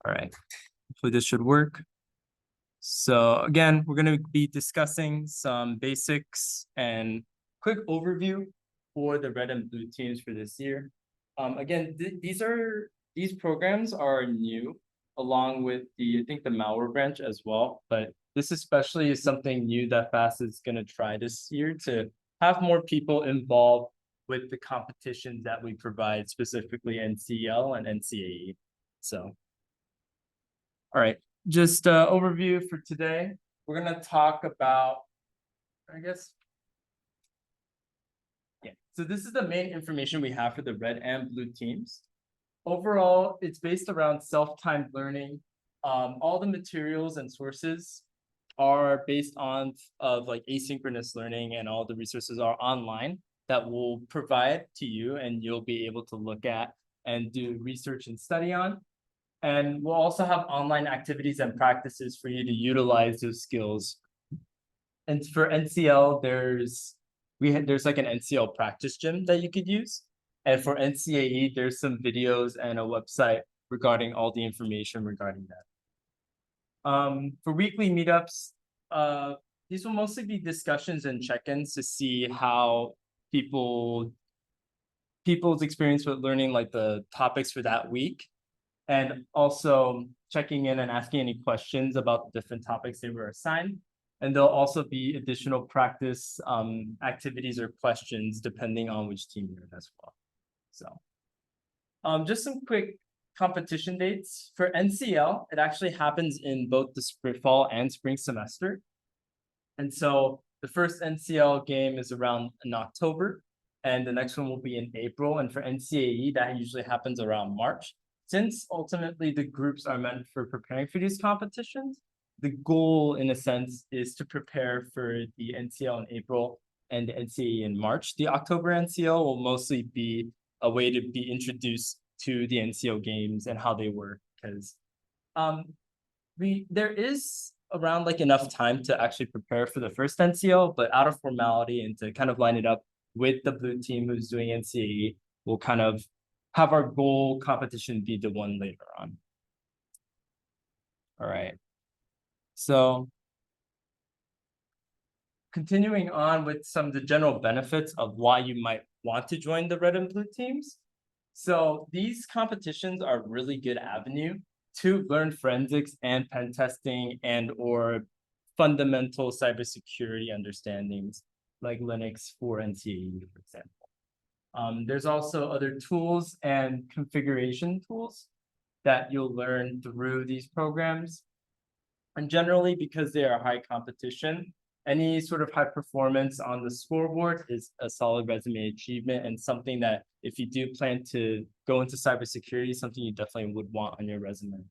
All right, hopefully this should work. So again, we're going to be discussing some basics and quick overview for the red and blue teams for this year. Again, these programs are new, along with I think the malware branch as well. But this especially is something new that FAST is going to try this year to have more people involved with the competitions that we provide, specifically NCL and NCAE. So, all right, just overview for today. We're going to talk about, so this is the main information we have for the red and blue teams. Overall, it's based around self-timed learning. All the materials and sources are based on like asynchronous learning, and all the resources are online that we'll provide to you, and you'll be able to look at and do research and study on. And we'll also have online activities and practices for you to utilize those skills. And for NCL, there's like an NCL practice gym that you could use. And for NCAE, there's some videos and a website regarding all the information regarding that. For weekly meetups, these will mostly be discussions and check-ins to see how people's experience with learning, like the topics for that week, and also checking in and asking any questions about the different topics they were assigned. And there'll also be additional practice activities or questions depending on which team you're in as well. So just some quick competition dates. For NCL, it actually happens in both the fall and spring semester. And so the first NCL game is around in October, and the next one will be in April. And for NCAE, that usually happens around March. Since ultimately the groups are meant for preparing for these competitions, the goal, in a sense, is to prepare for the NCL in April and the NCAE in March. The October NCL will mostly be a way to be introduced to the NCL games and how they work, because there is around like enough time to actually prepare for the first NCL, but out of formality and to kind of line it up with the blue team who's doing NCAE, we'll kind of have our goal competition be the one later on. All right. So continuing on with some of the general benefits of why you might want to join the red and blue teams. So these competitions are a really good avenue to learn forensics and pen testing and or fundamental cybersecurity understandings like Linux for NCAE, for example. There's also other tools and configuration tools that you'll learn through these programs. And generally, because they are high competition, any sort of high performance on the scoreboard is a solid resume achievement, and something that if you do plan to go into cybersecurity, something you definitely would want on your resume.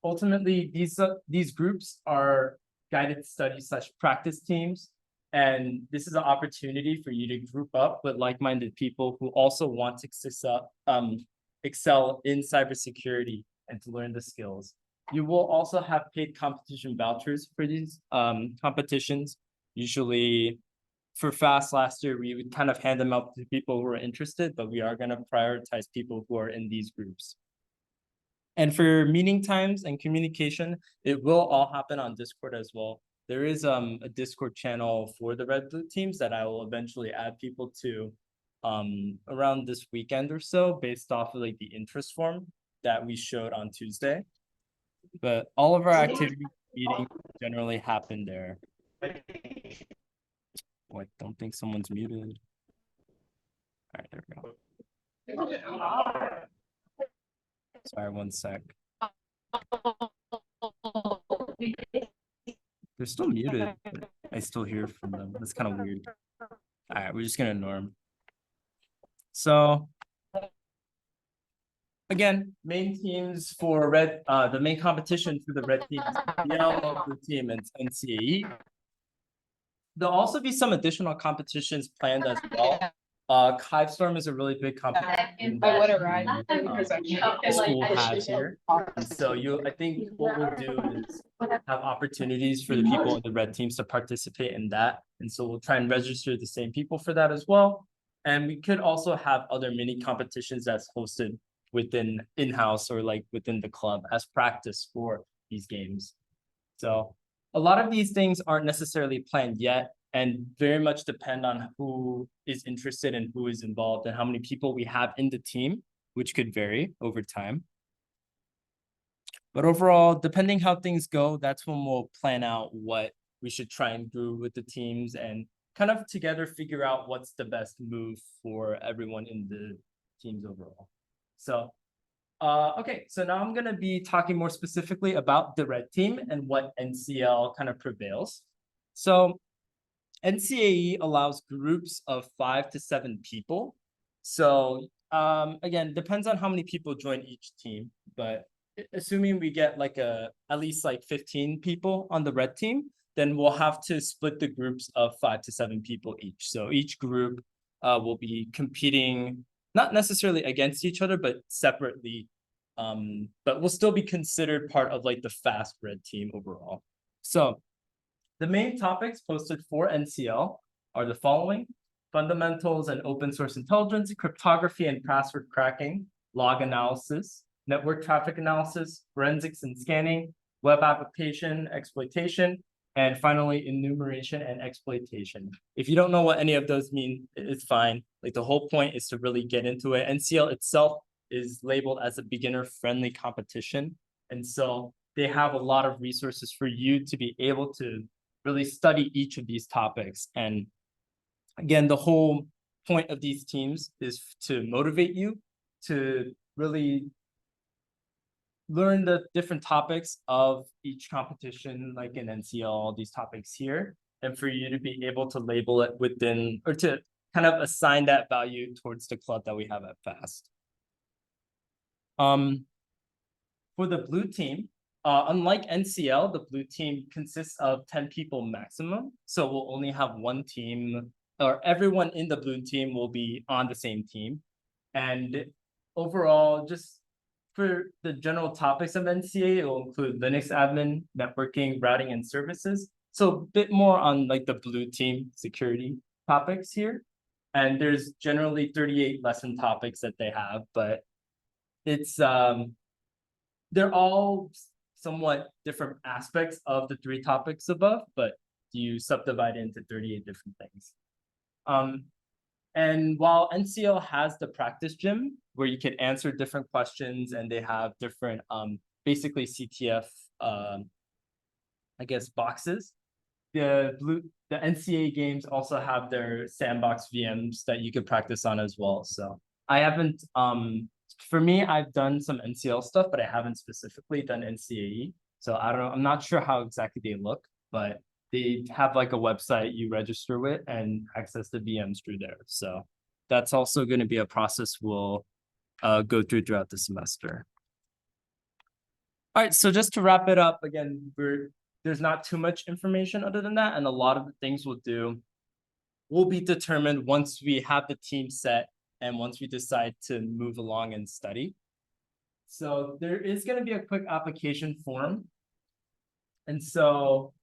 Ultimately, these groups are guided study / practice teams. And this is an opportunity for you to group up with like-minded people who also want to excel in cybersecurity and to learn the skills. You will also have paid competition vouchers for these competitions. Usually for FAST last year, we would kind of hand them out to people who are interested, but we are going to prioritize people who are in these groups. And for meeting times and communication, it will all happen on Discord as well. There is a Discord channel for the red blue teams that I will eventually add people to around this weekend or so, based off of like the interest form that we showed on Tuesday. But all of our activity meetings generally happen there. Oh, I don't think someone's muted. All right, there we go. Sorry, one sec. They're still muted, but I still hear from them. That's kind of weird. All right, we're just gonna ignore them. So again, main teams for red, the main competition for the red team, the yellow blue team, and NCAE. There'll also be some additional competitions planned as well. Hivestorm is a really big competition that the school has here. And so I think what we'll do is have opportunities for the people in the red teams to participate in that. And so we'll try and register the same people for that as well. And we could also have other mini competitions that's hosted within in-house or like within the club as practice for these games. So a lot of these things aren't necessarily planned yet and very much depend on who is interested and who is involved and how many people we have in the team, which could vary over time. But overall, depending how things go, that's when we'll plan out what we should try and do with the teams and kind of together figure out what's the best move for everyone in the teams overall. So, okay, so now I'm gonna be talking more specifically about the red team and what NCL kind of prevails. So NCAE allows groups of 5 to 7 people. So again, depends on how many people join each team, but assuming we get like at least like 15 people on the red team, then we'll have to split the groups of 5 to 7 people each. So each group will be competing not necessarily against each other, but separately. But will still be considered part of like the fast red team overall. So the main topics posted for NCL are the following: fundamentals and open source intelligence, cryptography and password cracking, log analysis, network traffic analysis, forensics and scanning, web application exploitation, and finally enumeration and exploitation. If you don't know what any of those mean, it's fine. Like the whole point is to really get into it. NCL itself is labeled as a beginner friendly competition. And so they have a lot of resources for you to be able to really study each of these topics. And again, the whole point of these teams is to motivate you to really learn the different topics of each competition, like in NCL, all these topics here, and for you to be able to label it within, or to kind of assign that value towards the club that we have at FAST. For the blue team, unlike NCL, the blue team consists of 10 people maximum. So we'll only have one team, or everyone in the blue team will be on the same team. And overall, just for the general topics of NCA, it will include Linux admin, networking, routing, and services. So a bit more on like the blue team security topics here. And there's generally 38 lesson topics that they have, but it's they're all somewhat different aspects of the 3 topics above, but you subdivide it into 38 different things. And while NCL has the practice gym where you can answer different questions and they have different basically CTF I guess boxes, the NCA games also have their sandbox VMs that you could practice on as well. So I haven't for me, I've done some NCL stuff, but I haven't specifically done NCAE. So I don't know, I'm not sure how exactly they look, but they have like a website you register with and access the VMs through there. So that's also going to be a process we'll go through throughout the semester. All right, so just to wrap it up, again, there's not too much information other than that, and a lot of the things we'll do will be determined once we have the team set and once we decide to move along and study. So there is going to be a quick application form. And so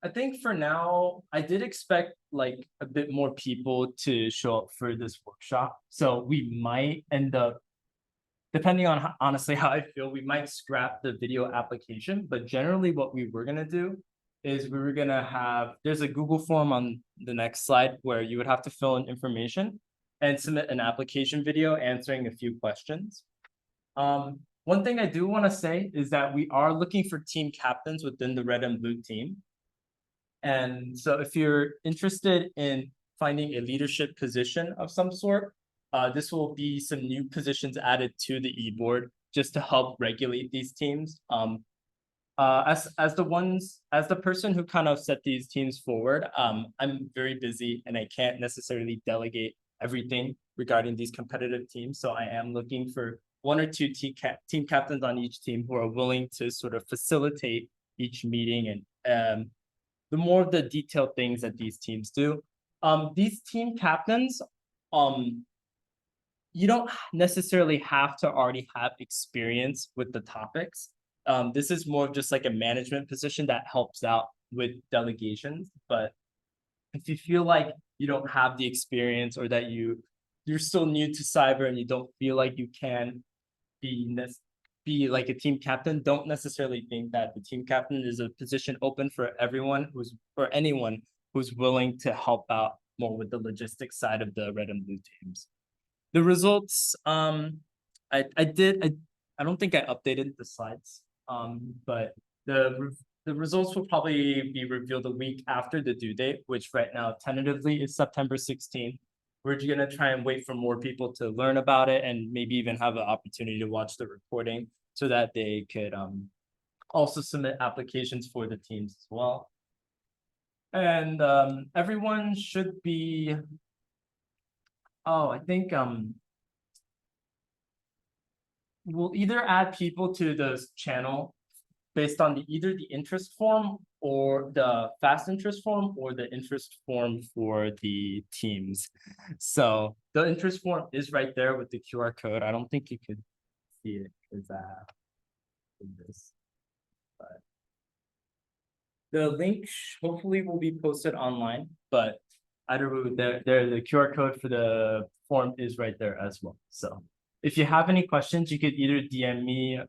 I think for now, I did expect like a bit more people to show up for this workshop. So we might end up, depending on honestly how I feel, we might scrap the video application. But generally what we were going to do is we were going to have, there's a Google form on the next slide where you would have to fill in information and submit an application video answering a few questions. One thing I do want to say is that we are looking for team captains within the red and blue team. And so if you're interested in finding a leadership position of some sort, this will be some new positions added to the e-board just to help regulate these teams. As the person who kind of set these teams forward, I'm very busy and I can't necessarily delegate everything regarding these competitive teams. So I am looking for 1 or 2 team captains on each team who are willing to sort of facilitate each meeting and the more of the detailed things that these teams do. These team captains, you don't necessarily have to already have experience with the topics. This is more of just like a management position that helps out with delegations. But if you feel like you don't have the experience or that you you're still new to cyber and you don't feel like you can be like a team captain, don't necessarily think that the team captain is a position open for everyone who's or anyone who's willing to help out more with the logistics side of the red and blue teams. The results, I don't think I updated the slides, but the results will probably be revealed a week after the due date, which right now tentatively is September 16th. We're just gonna try and wait for more people to learn about it and maybe even have an opportunity to watch the recording so that they could also submit applications for the teams as well. And everyone should be, I think we'll either add people to this channel based on either the interest form or the fast interest form or the interest form for the teams. So the interest form is right there with the QR code. I don't think you could see it because in this, but the link hopefully will be posted online, but either way, the QR code for the form is right there as well. So if you have any questions, you could either DM me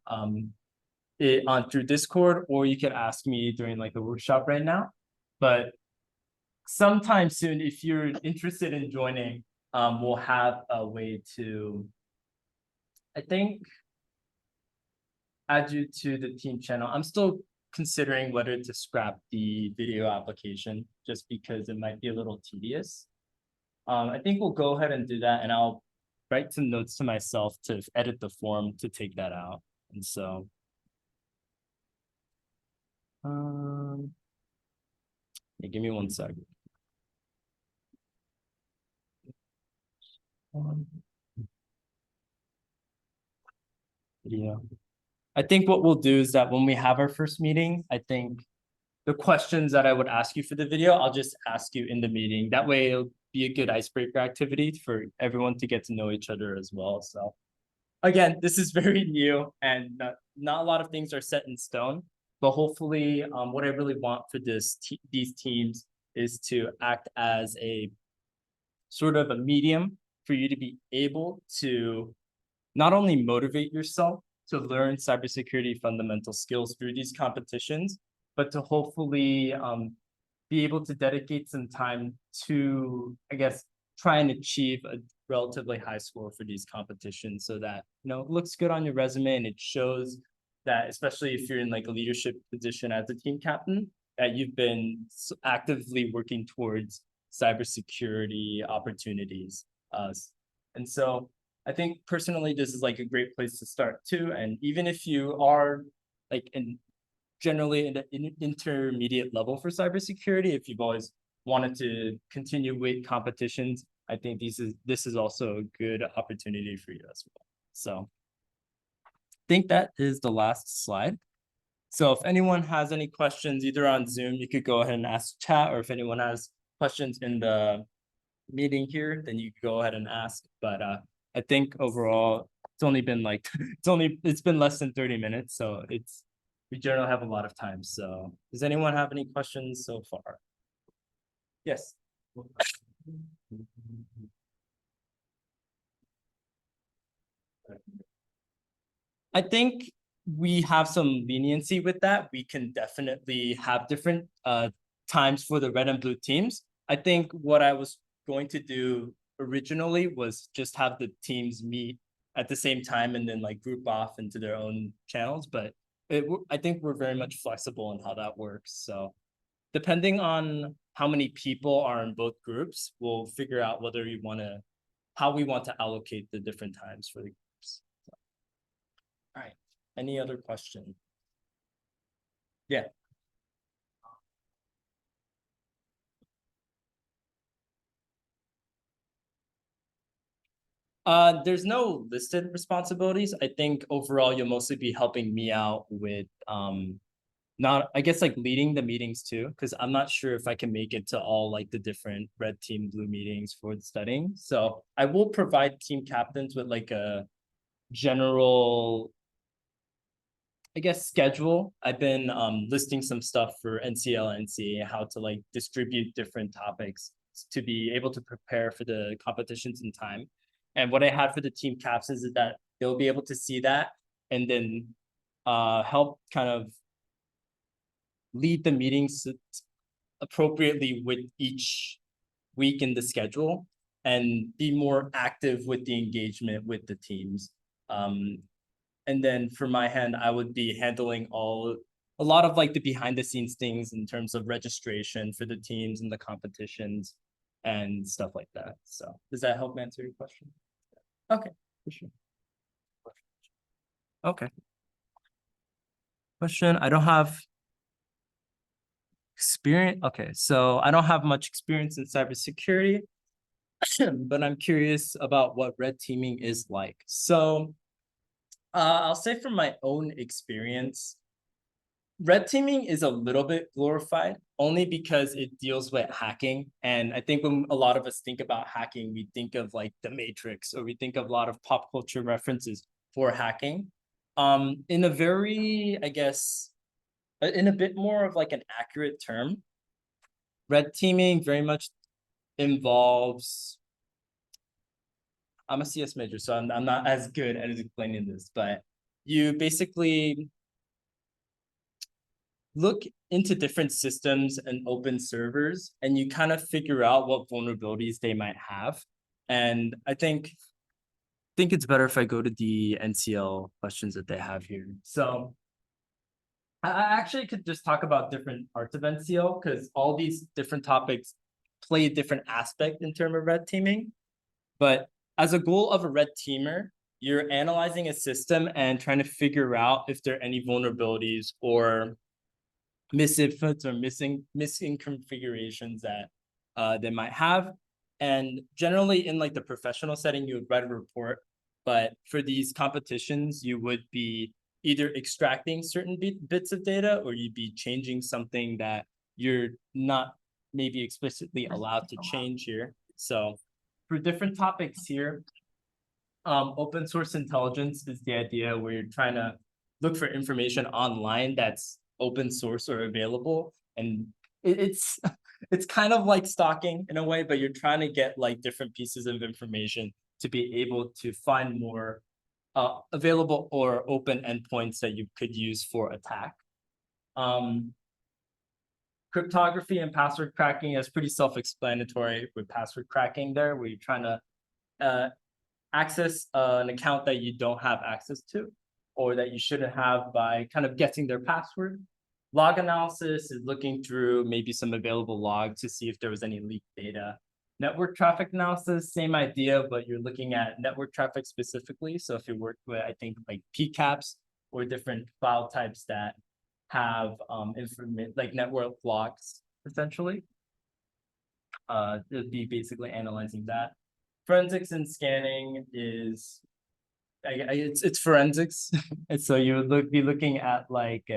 it on through Discord, or you can ask me during like the workshop right now. But sometime soon, if you're interested in joining, we'll have a way to, I think, add you to the team channel. I'm still considering whether to scrap the video application just because it might be a little tedious. I think we'll go ahead and do that, and I'll write some notes to myself to edit the form to take that out. And so yeah, give me 1 second. Yeah, I think what we'll do is that when we have our first meeting, I think the questions that I would ask you for the video, I'll just ask you in the meeting. That way it'll be a good icebreaker activity for everyone to get to know each other as well. So again, this is very new and not a lot of things are set in stone, but hopefully what I really want for these teams is to act as a sort of a medium for you to be able to not only motivate yourself to learn cybersecurity fundamental skills through these competitions, but to hopefully be able to dedicate some time to, I guess, try and achieve a relatively high score for these competitions so that, it looks good on your resume and it shows that, especially if you're in like a leadership position as a team captain, that you've been actively working towards cybersecurity opportunities. And so I think personally, this is like a great place to start too. And even if you are like generally in the intermediate level for cybersecurity, if you've always wanted to continue with competitions, I think this is also a good opportunity for you as well. So I think that is the last slide. So if anyone has any questions, either on Zoom, you could go ahead and ask chat, or if anyone has questions in the meeting here, then you can go ahead and ask. But I think overall, it's been less than 30 minutes. So we generally have a lot of time. So does anyone have any questions so far? Yes. I think we have some leniency with that. We can definitely have different times for the red and blue teams. I think what I was going to do originally was just have the teams meet at the same time and then like group off into their own channels. But I think we're very much flexible in how that works. So depending on how many people are in both groups, we'll figure out how we want to allocate the different times for the groups. So. All right. Any other question? Yeah. There's no listed responsibilities. I think overall you'll mostly be helping me out with not, I guess, like leading the meetings too, because I'm not sure if I can make it to all like the different red team, blue meetings for the studying. So I will provide team captains with like a general, I guess, schedule. I've been listing some stuff for NCL and NCA, how to like distribute different topics to be able to prepare for the competitions in time. And what I had for the team captains is that they'll be able to see that and then help kind of lead the meetings appropriately with each week in the schedule and be more active with the engagement with the teams. And then for my hand, I would be handling a lot of like the behind the scenes things in terms of registration for the teams and the competitions and stuff like that. So does that help answer your question? Okay, for sure. Okay. Question, I don't have experience. Okay, so I don't have much experience in cybersecurity, but I'm curious about what red teaming is like. So I'll say from my own experience, red teaming is a little bit glorified only because it deals with hacking. And I think when a lot of us think about hacking, we think of like the Matrix, or we think of a lot of pop culture references for hacking. In a very, I guess, in a bit more of like an accurate term, red teaming very much involves, I'm a CS major, so I'm not as good at explaining this, but you basically look into different systems and open servers, and you kind of figure out what vulnerabilities they might have. And I think it's better if I go to the NCL questions that they have here. So I actually could just talk about different parts of NCL because all these different topics play a different aspect in terms of red teaming. But as a goal of a red teamer, you're analyzing a system and trying to figure out if there are any vulnerabilities or misinputs or missing configurations that they might have. And generally in like the professional setting, you would write a report. But for these competitions, you would be either extracting certain bits of data, or you'd be changing something that you're not maybe explicitly allowed to change here. So for different topics here, open source intelligence is the idea where you're trying to look for information online that's open source or available. And it's it's kind of like stalking in a way, but you're trying to get like different pieces of information to be able to find more available or open endpoints that you could use for attack. Cryptography and password cracking is pretty self-explanatory with password cracking there, where you're trying to access an account that you don't have access to, or that you shouldn't have, by kind of guessing their password. Log analysis is looking through maybe some available logs to see if there was any leaked data. Network traffic analysis, same idea, but you're looking at network traffic specifically. So if you work with, I think, like PCAPs or different file types that have information like network logs, essentially. It'd be basically analyzing that. Forensics and scanning is, it's forensics. And so you would be looking at like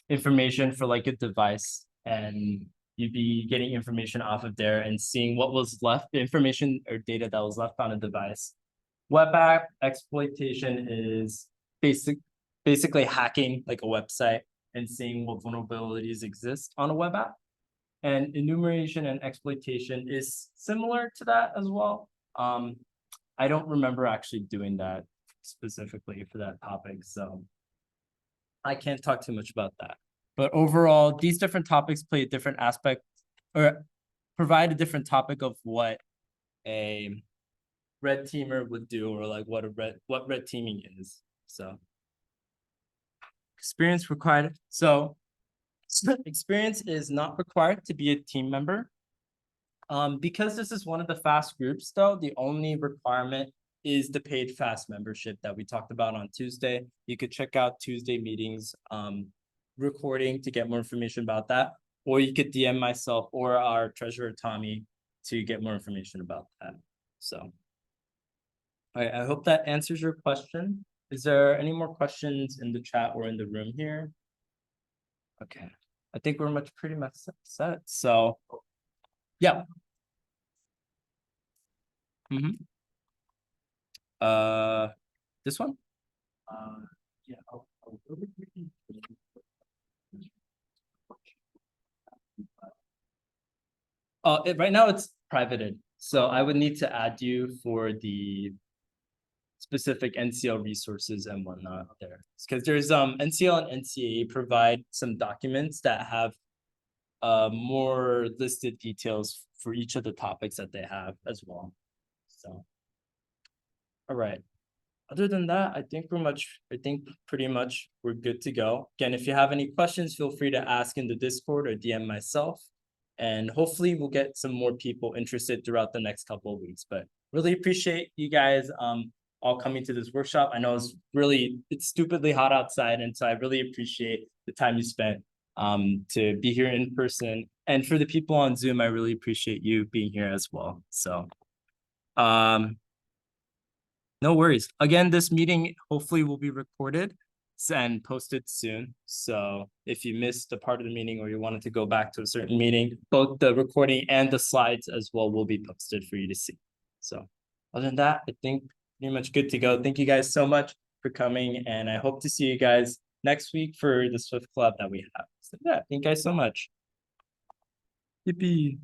information for like a device, and you'd be getting information off of there and seeing what was left, the information or data that was left on a device. Web app exploitation is basically hacking like a website and seeing what vulnerabilities exist on a web app. And enumeration and exploitation is similar to that as well. I don't remember actually doing that specifically for that topic, so I can't talk too much about that. But overall, these different topics play a different aspect, or provide a different topic of what a red teamer would do, or like what red teaming is. So experience required. So experience is not required to be a team member. Because this is one of the FAST groups, though, the only requirement is the paid FAST membership that we talked about on Tuesday. You could check out Tuesday meetings recording to get more information about that, or you could DM myself or our treasurer Tommy to get more information about that. So, all right, I hope that answers your question. Is there any more questions in the chat or in the room here? Okay, I think we're pretty much set. So, yeah. This one? Yeah. Right now it's privated. So I would need to add you for the specific NCL resources and whatnot there. Because there's NCL and NCAA provide some documents that have more listed details for each of the topics that they have as well. So, all right. Other than that, I think pretty much we're good to go. Again, if you have any questions, feel free to ask in the Discord or DM myself. And hopefully we'll get some more people interested throughout the next couple of weeks. But really appreciate you guys all coming to this workshop. I know it's stupidly hot outside, and so I really appreciate the time you spent to be here in person. And for the people on Zoom, I really appreciate you being here as well. So no worries. Again, this meeting hopefully will be recorded and posted soon. So if you missed a part of the meeting or you wanted to go back to a certain meeting, both the recording and the slides as well will be posted for you to see. So other than that, I think pretty much good to go. Thank you guys so much for coming, and I hope to see you guys next week for the Swift Club that we have. So yeah, thank you guys so much. Yippee.